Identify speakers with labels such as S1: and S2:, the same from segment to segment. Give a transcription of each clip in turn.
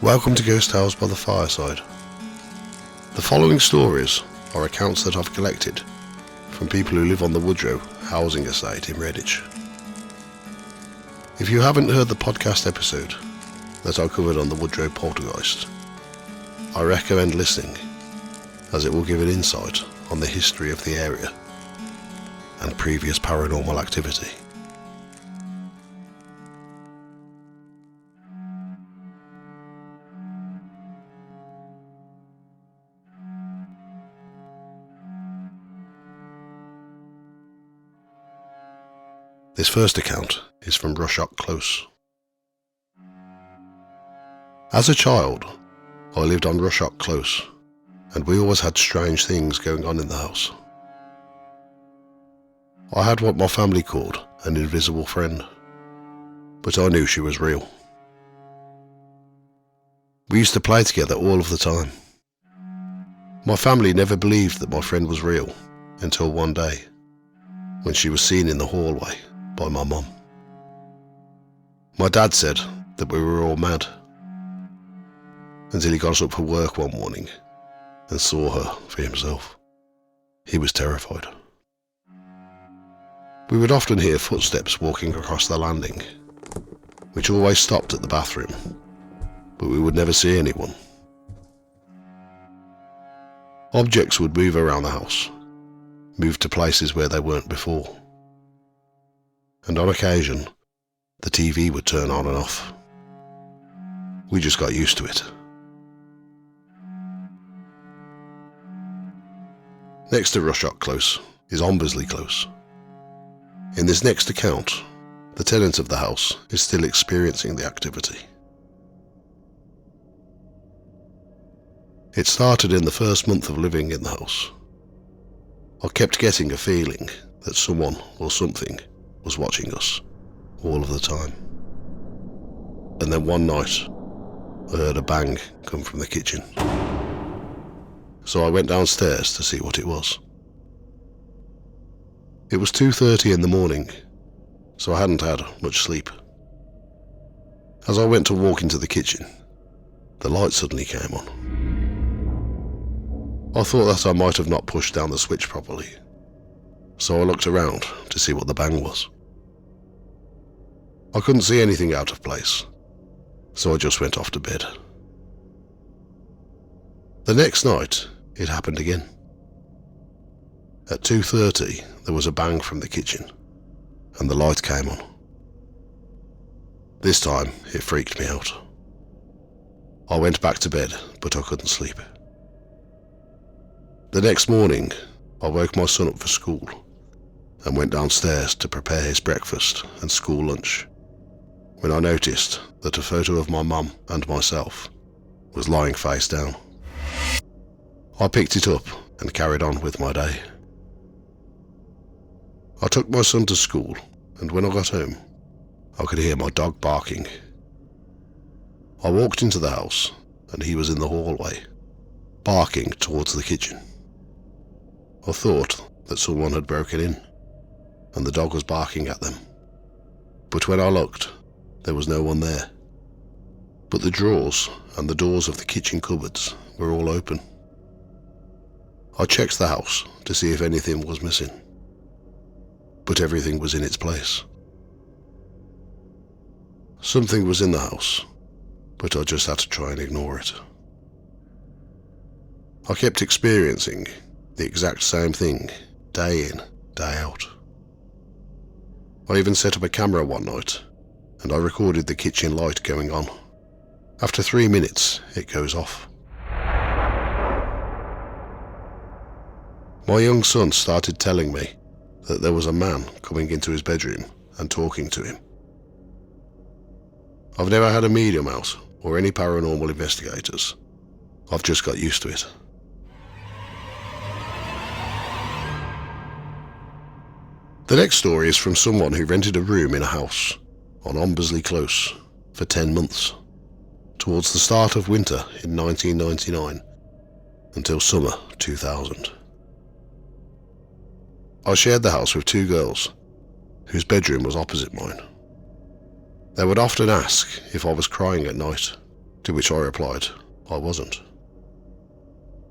S1: Welcome to Ghost Tales by the Fireside. The following stories are accounts that I've collected from people who live on the Woodrow housing estate in Redditch. If you haven't heard the podcast episode that I covered on the Woodrow poltergeist, I recommend listening, as it will give an insight on the history of the area and previous paranormal activity. This first account is from Rushock Close. As a child, I lived on Rushock Close, and we always had strange things going on in the house. I had what my family called an invisible friend, but I knew she was real. We used to play together all of the time. My family never believed that my friend was real until one day, when she was seen in the hallway by my mum. My dad said that we were all mad, until he got up for work one morning and saw her for himself. He was terrified. We would often hear footsteps walking across the landing, which always stopped at the bathroom, but we would never see anyone. Objects would move around the house, move to places where they weren't before, and on occasion, the TV would turn on and off. We just got used to it. Next to Rushock Close is Ombersley Close. In this next account, the tenant of the house is still experiencing the activity. It started in the first month of living in the house. I kept getting a feeling that someone or something was watching us all of the time. And then one night, I heard a bang come from the kitchen. So I went downstairs to see what it was. It was 2:30 in the morning, so I hadn't had much sleep. As I went to walk into the kitchen, the light suddenly came on. I thought that I might have not pushed down the switch properly, so I looked around to see what the bang was. I couldn't see anything out of place, so I just went off to bed. The next night, it happened again. At 2:30, there was a bang from the kitchen, and the light came on. This time, it freaked me out. I went back to bed, but I couldn't sleep. The next morning, I woke my son up for school and went downstairs to prepare his breakfast and school lunch, when I noticed that a photo of my mum and myself was lying face down. I picked it up and carried on with my day. I took my son to school, and when I got home, I could hear my dog barking. I walked into the house, and he was in the hallway, barking towards the kitchen. I thought that someone had broken in, and the dog was barking at them. But when I looked, there was no one there. But the drawers and the doors of the kitchen cupboards were all open. I checked the house to see if anything was missing, but everything was in its place. Something was in the house, but I just had to try and ignore it. I kept experiencing the exact same thing, day in, day out. I even set up a camera one night, and I recorded the kitchen light going on. After 3 minutes, it goes off. My young son started telling me that there was a man coming into his bedroom and talking to him. I've never had a medium out or any paranormal investigators. I've just got used to it. The next story is from someone who rented a room in a house on Ombersley Close for 10 months, towards the start of winter in 1999 until summer 2000. I shared the house with two girls, whose bedroom was opposite mine. They would often ask if I was crying at night, To which I replied, I wasn't.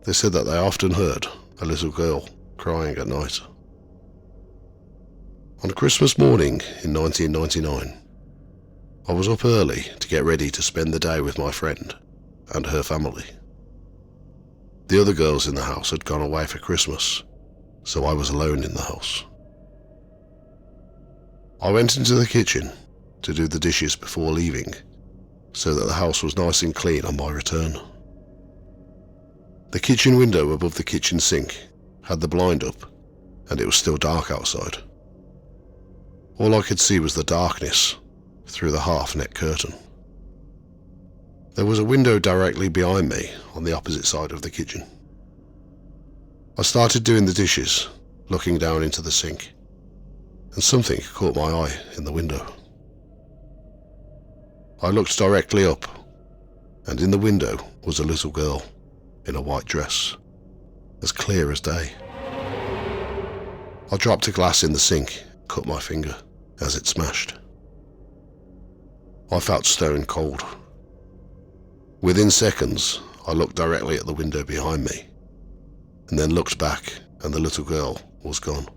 S1: They said that they often heard a little girl crying at night. On Christmas morning in 1999, I was up early to get ready to spend the day with my friend and her family. The other girls in the house had gone away for Christmas, so I was alone in the house. I went into the kitchen to do the dishes before leaving, so that the house was nice and clean on my return. The kitchen window above the kitchen sink had the blind up, and it was still dark outside. All I could see was the darkness through the half-net curtain. There was a window directly behind me on the opposite side of the kitchen. I started doing the dishes, looking down into the sink, and something caught my eye in the window. I looked directly up, and in the window was a little girl in a white dress, as clear as day. I dropped a glass in the sink, cut my finger as it smashed. I felt stone cold. Within seconds, I looked directly at the window behind me, and then looked back, and the little girl was gone.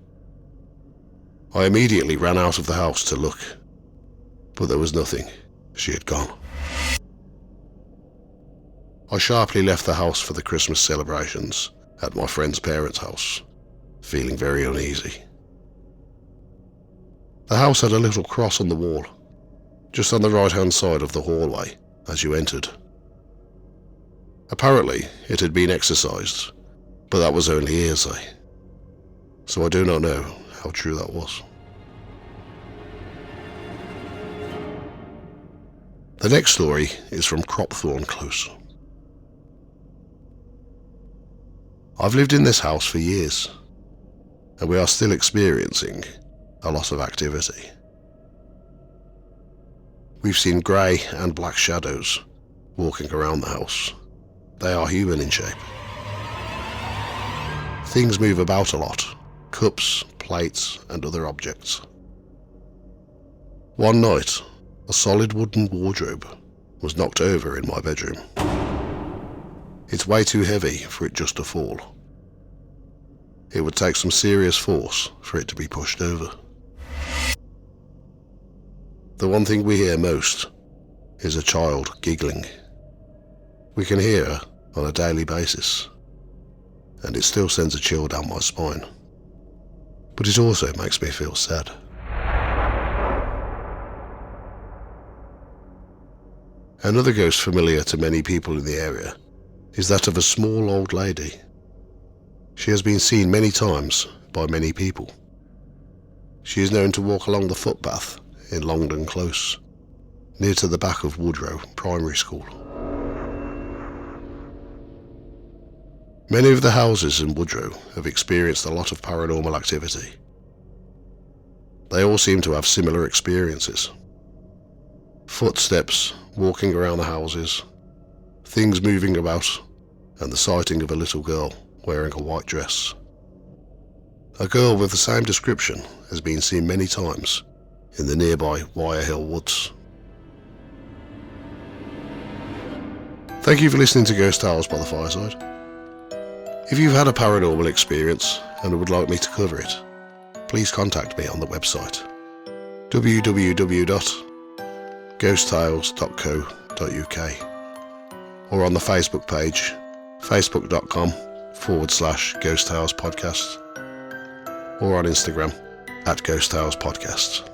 S1: I immediately ran out of the house to look, but there was nothing. She had gone. I sharply left the house for the Christmas celebrations at my friend's parents' house, feeling very uneasy. The house had a little cross on the wall, just on the right-hand side of the hallway as you entered. Apparently, it had been exorcised, but that was only hearsay, so I do not know how true that was. The next story is from Cropthorne Close. I've lived in this house for years, and we are still experiencing a lot of activity. We've seen grey and black shadows walking around the house. They are human in shape. Things move about a lot, cups, plates, and other objects. One night, a solid wooden wardrobe was knocked over in my bedroom. It's way too heavy for it just to fall. It would take some serious force for it to be pushed over. The one thing we hear most is a child giggling. We can hear her on a daily basis, and it still sends a chill down my spine. But it also makes me feel sad. Another ghost familiar to many people in the area is that of a small old lady. She has been seen many times by many people. She is known to walk along the footpath in Longdon Close, near to the back of Woodrow Primary School. Many of the houses in Woodrow have experienced a lot of paranormal activity. They all seem to have similar experiences. Footsteps walking around the houses, things moving about, and the sighting of a little girl wearing a white dress. A girl with the same description has been seen many times in the nearby Wire Hill Woods. Thank you for listening to Ghost Tales by the Fireside. If you've had a paranormal experience and would like me to cover it, please contact me on the website www.ghosttales.co.uk or on the Facebook page facebook.com/Ghost Tales Podcast or on Instagram @Ghost Tales Podcast.